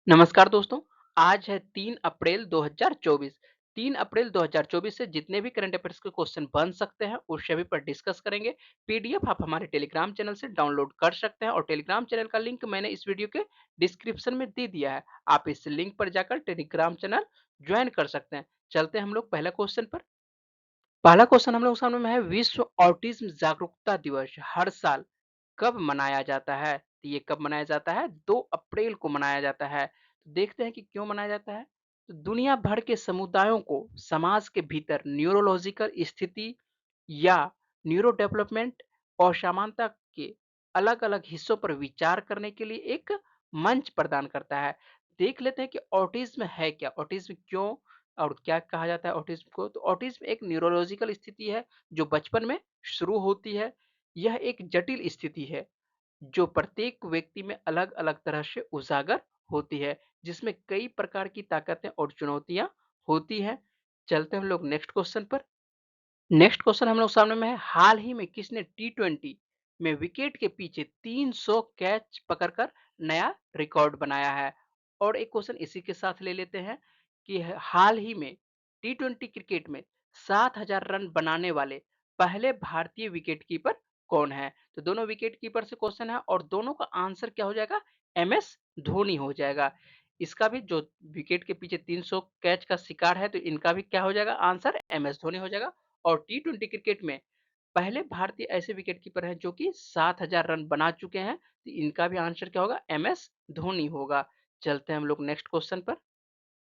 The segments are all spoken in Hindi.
नमस्कार दोस्तों, आज है 3 अप्रैल 2024। 3 अप्रैल 2024 से जितने भी करंट अफेयर्स के क्वेश्चन बन सकते हैं, उस सभी पर डिस्कस करेंगे। पीडीएफ आप हमारे टेलीग्राम चैनल से डाउनलोड कर सकते हैं और टेलीग्राम चैनल का लिंक मैंने इस वीडियो के डिस्क्रिप्शन में दे दिया है। आप इस लिंक पर जाकर टेलीग्राम चैनल ज्वाइन कर सकते हैं। चलते हैं हम लोग पहला क्वेश्चन पर। पहला क्वेश्चन हम लोग सामने में है, विश्व ऑटिज्म जागरूकता दिवस हर साल कब मनाया जाता है? तो ये कब मनाया जाता है? 2 अप्रैल को मनाया जाता है। तो देखते हैं कि क्यों मनाया जाता है। तो दुनिया भर के समुदायों को समाज के भीतर न्यूरोलॉजिकल स्थिति या न्यूरो डेवलपमेंट असमानता के अलग-अलग हिस्सों पर विचार करने के लिए एक मंच प्रदान करता है। देख लेते हैं कि ऑटिज्म है क्या? ऑटिज्म क्यों और क्या कहा जाता है ऑटिज्म को? तो ऑटिज्म एक न्यूरोलॉजिकल स्थिति है जो बचपन में शुरू होती है। यह एक जटिल स्थिति है जो प्रत्येक व्यक्ति में अलग-अलग तरह से उजागर होती है, जिसमें कई प्रकार की ताकतें और चुनौतियाँ होती हैं। चलते हैं हम लोग नेक्स्ट क्वेश्चन पर। नेक्स्ट क्वेश्चन हम लोग सामने में है, हाल ही में किसने टी20 में विकेट के पीछे 300 कैच पकड़कर नया रिकॉर्ड बनाया है? और एक क्वेश्चन इसी के साथ ले लेते हैं कि हाल ही में टी20 क्रिकेट में 7000 रन बनाने वाले पहले भारतीय विकेट कीपर कौन है? तो दोनों विकेट कीपर से क्वेश्चन है और दोनों का आंसर क्या हो जाएगा? एमएस धोनी हो जाएगा। इसका भी जो विकेट के पीछे 300 कैच का शिकार है, तो इनका भी क्या हो जाएगा? आंसर एमएस धोनी हो जाएगा। और टी20 क्रिकेट में पहले भारतीय ऐसे विकेट कीपर हैं जो कि 7000 रन बना चुके हैं, तो इनका भी आंसर क्या होगा? एमएस धोनी होगा। चलते हैं हम लोग नेक्स्ट क्वेश्चन पर।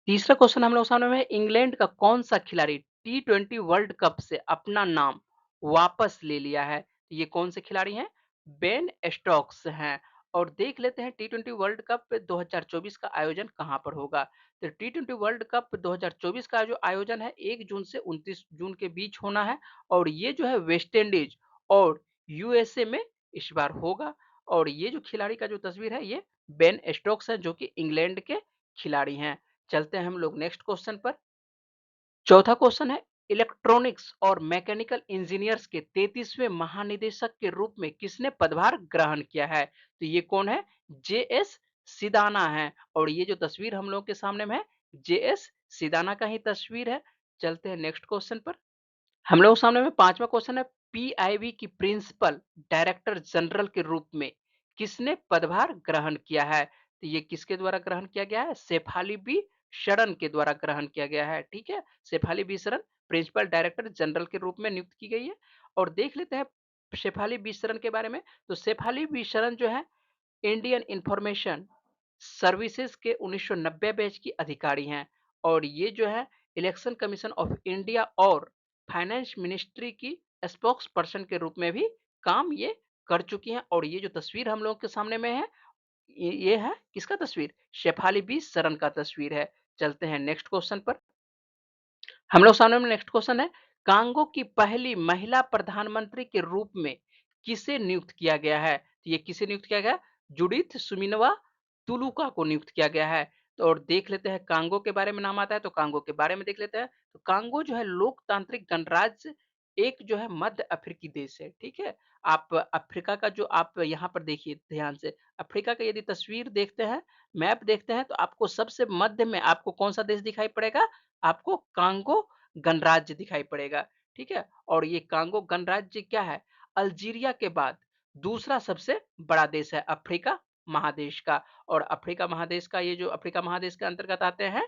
तीसरा क्वेश्चन हम लोग सामने में है, इंग्लैंड का कौन सा खिलाड़ी टी20 वर्ल्ड कप से अपना नाम वापस ले लिया है? तो ये कौन से खिलाड़ी हैं? बेन स्टोक्स हैं। और देख लेते हैं टी20 वर्ल्ड कप 2024 का आयोजन कहाँ पर होगा। तो टी20 वर्ल्ड कप 2024 का जो आयोजन है 1 जून से 29 जून के बीच होना है और ये जो है वेस्ट इंडीज और यूएसए में इस बार होगा। और ये जो खिलाड़ी का जो तस्वीर है ये बेन स्टोक्स है जो कि इंग्लैंड के खिलाड़ी हैं। चलते हैं हम लोग नेक्स्ट क्वेश्चन पर। चौथा क्वेश्चन है, इलेक्ट्रॉनिक्स और मैकेनिकल इंजीनियर्स के 33वें महानिदेशक के रूप में किसने पदभार ग्रहण किया है? तो ये कौन है? जेएस सिदाना है। और ये जो तस्वीर हम लोग के सामने में है, जेएस सिदाना का ही तस्वीर है। चलते हैं नेक्स्ट क्वेश्चन पर। हम लोग सामने में पांचवा क्वेश्चन है, पीआईबी की प्रिंसिपल डायरेक्टर जनरल के रूप में किसने पदभार ग्रहण किया है? तो ये किसके द्वारा ग्रहण किया गया है? शेफाली बी शरण के द्वारा ग्रहण किया गया है। ठीक है, शेफाली बी शरण प्रिंसिपल डायरेक्टर जनरल के रूप में नियुक्त की गई है। और देख लेते हैं शेफाली बी शरण के बारे में। तो शेफाली बी शरण जो है इंडियन इंफॉर्मेशन सर्विसेज के 1990 बैच की अधिकारी हैं और ये जो है इलेक्शन कमीशन ऑफ इंडिया और फाइनेंस मिनिस्ट्री की स्पोक्स पर्सन के रूप में भी काम ये कर चुकी हैं। और ये जो तस्वीर हम लोग के सामने में है, ये है किसका तस्वीर? शेफाली बी सरन का तस्वीर है। चलते हैं नेक्स्ट क्वेश्चन पर। हम लोग सामने में नेक्स्ट क्वेश्चन है, कांगो की पहली महिला प्रधानमंत्री के रूप में किसे नियुक्त किया गया है? तो ये किसे नियुक्त किया गया है? जुडिथ सुमिनवा तुलुका को नियुक्त किया गया है। तो और देख लेते हैं कांगो के बारे में नाम आता है, तो कांगो के बारे में देख लेते हैं। तो कांगो जो है लोकतांत्रिक गणराज्य एक जो है मध्य अफ्रीकी देश है। ठीक है, आप अफ्रीका का जो आप यहाँ पर देखिए ध्यान से, अफ्रीका का यदि तस्वीर देखते हैं, मैप देखते हैं, तो आपको सबसे मध्य में आपको कौन सा देश दिखाई पड़ेगा? आपको कांगो गणराज्य दिखाई पड़ेगा। ठीक है, और ये कांगो गणराज्य क्या है? अल्जीरिया के बाद दूसरा सबसे बड़ा देश है अफ्रीका महादेश का। और अफ्रीका महादेश का ये जो अफ्रीका महादेश के अंतर्गत आते हैं,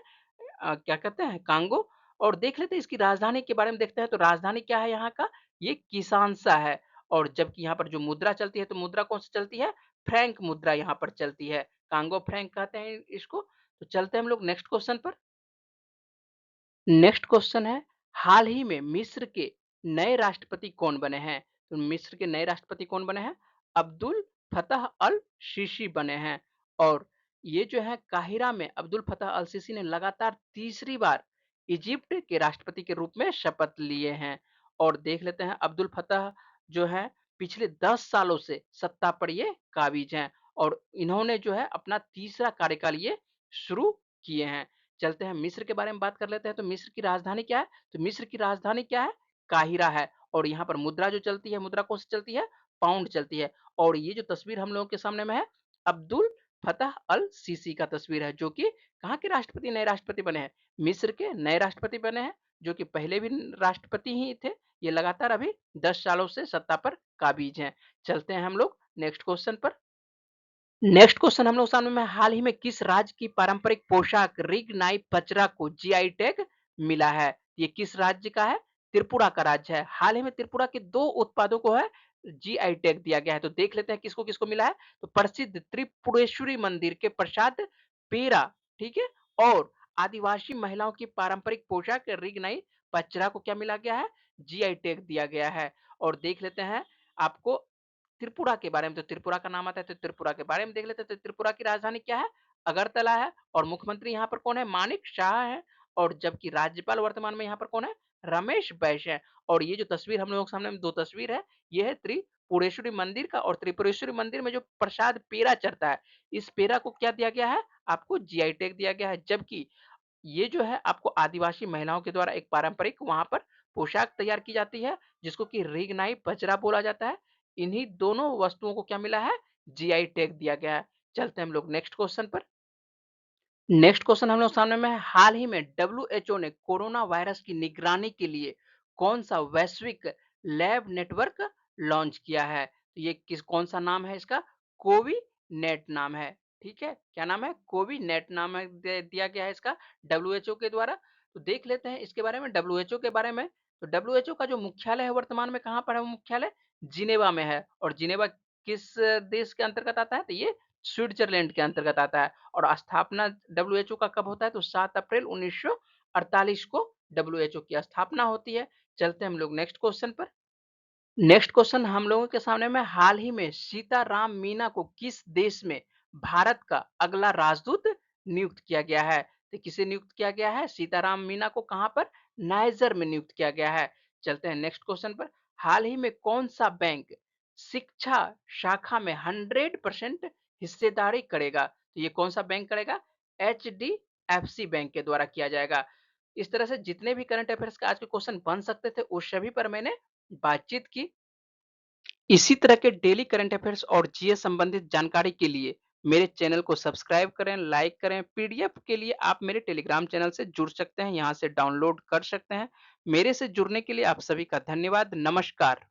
क्या कहते हैं? कांगो। और देख लेते हैं इसकी राजधानी के बारे में देखते हैं, तो राजधानी क्या है यहाँ का? ये किसानसा है। और जबकि यहाँ पर जो मुद्रा चलती है, तो मुद्रा कौन सी चलती है? फ्रैंक मुद्रा यहाँ पर चलती है। कांगो फ्रैंक कहते हैं इसको। तो चलते हैं हम लोग नेक्स्ट क्वेश्चन पर। नेक्स्ट क्वेश्चन है, हाल ही में मिस्र के नए राष्ट्रपति कौन बने हैं? तो मिस्र के नए राष्ट्रपति कौन बने हैं? अब्दुल फतह अल सीसी बने हैं। और ये जो है काहिरा में अब्दुल फतह अल सीसी ने लगातार तीसरी बार इजिप्ट के राष्ट्रपति के रूप में शपथ लिए हैं। और देख लेते हैं अब्दुल फतह जो है पिछले 10 सालों से सत्ता पर ये काबिज हैं और इन्होंने जो है अपना तीसरा कार्यकाल ये शुरू किए हैं। चलते हैं मिस्र के बारे में बात कर लेते हैं, तो मिस्र की राजधानी क्या है? तो मिस्र की राजधानी क्या है? काहिरा है। और यहाँ पर मुद्रा जो चलती है, मुद्रा कौन सी चलती है? पाउंड चलती है। और ये जो तस्वीर हम लोगों के सामने में है, अब्दुल फतह अल-सीसी का तस्वीर है, जो कि कहाँ के राष्ट्रपति नए राष्ट्रपति बने हैं? मिस्र के नए राष्ट्रपति बने हैं, जो कि पहले भी राष्ट्रपति ही थे। ये लगातार अभी 10 सालों से सत्ता पर काबिज़ हैं। चलते हैं हम लोग नेक्स्ट क्वेश्चन पर। नेक्स्ट क्वेश्चन हम लोग सामने में हाल ही में किस राज्य की पारंपरिक पोशाक रिग-नाई पचरा को जीआई टैग मिला है? ये किस राज्य का है? त्रिपुरा का राज्य है। हाल ही में त्रिपुरा के 2 उत्पादों को है जीआई टैग दिया गया है। तो देख लेते हैं किसको-किसको मिला है। तो प्रसिद्ध त्रिपुरेश्वरी मंदिर के प्रसाद पेड़ा, ठीक है? और आदिवासी महिलाओं की पारंपरिक पोशाक रिग-नाई पचरा को क्या मिला गया है? जीआई टैग दिया गया है। और देख लेते हैं आपको त्रिपुरा के बारे में। तो त्रिपुरा का नाम आता है, तो त्रिपुरा के बारे में देख लेते हैं। तो त्रिपुरा की राजधानी क्या है? अगरतला है। और मुख्यमंत्री यहाँ पर कौन है? मानिक शाह है। और जबकि राज्यपाल वर्तमान में यहाँ पर कौन है? रमेश बैस है। और ये जो तस्वीर हम लोगों के सामने में 2 तस्वीर है, ये है त्रिपुरेश्वरी मंदिर का। और त्रिपुरेश्वरी मंदिर में जो प्रसाद पेड़ा चढ़ता है, इस पेड़ा को क्या दिया गया है? आपको जीआई टैग दिया गया है। जबकि ये जो है आपको आदिवासी महिलाओं के द्वारा एक पारंपरिक वहाँ पर पोशाक तैयार की जाती है, जिसको कि रीगनाई बजरा बोला जाता है। इन्हीं दोनों वस्तुओं को क्या मिला है? जीआई टैग दिया गया है। चलते हैं हम लोग नेक्स्ट क्वेश्चन पर। नेक्स्ट क्वेश्चन हम लोग सामने में है, हाल ही में डब्ल्यूएचओ ने कोरोना वायरस की निगरानी के लिए कौन-सा वैश्विक लैब नेटवर्क लॉन्च किया है? तो ये कौन-सा नाम है इसका? कोविनेट नाम है, ठीक है? क्या नाम है? कोविनेट नाम है दिया गया है इसका डब्ल्यूएचओ के द्वारा। तो देख लेते हैं इसके बारे में डब्ल्यूएचओ के बारे में। तो डब्ल्यूएचओ का जो मुख्यालय है वर्तमान में कहाँ पर है वो मुख्यालय? जिनेवा में है। और जिनेवा किस देश के अंतर्गत आता है? तो ये स्विट्ज़रलैंड के अंतर्गत आता है। और स्थापना डब्ल्यूएचओ का कब होता है? तो 7 अप्रैल 1948 को डब्ल्यूएचओ की स्थापना होती है। चलते हैं हम लोग नेक्स्ट क्वेश्चन पर। नेक्स्ट क्वेश्चन हम लोगों के सामने में हाल ही में सीताराम मीना को किस देश में भारत का अगला राजदूत नियुक्त किया गया है? तो किसे नियुक्त किया गया है? सीताराम मीना को कहाँ पर? नाइजर में नियुक्त किया गया है। चलते हैं नेक्स्ट क्वेश्चन पर। हाल ही में कौन सा बैंक शिक्षा शाखा में 100% हिस्सेदारी करेगा? तो ये कौन सा बैंक करेगा? एचडीएफसी बैंक के द्वारा किया जाएगा। इस तरह से जितने भी करंट अफेयर्स के आज के क्वेश्चन बन सकते थे, उस सभी पर मैंने बातचीत की। इसी तरह के डेली करंट अफेयर्स और जीएस संबंधित जानकारी के लिए मेरे चैनल को सब्सक्राइब करें, लाइक करें। पीडीएफ के लिए आप मेरे टेलीग्राम चैनल से जुड़ सकते हैं, यहाँ से डाउनलोड कर सकते हैं। मेरे से जुड़ने के लिए आप सभी का धन्यवाद। नमस्कार।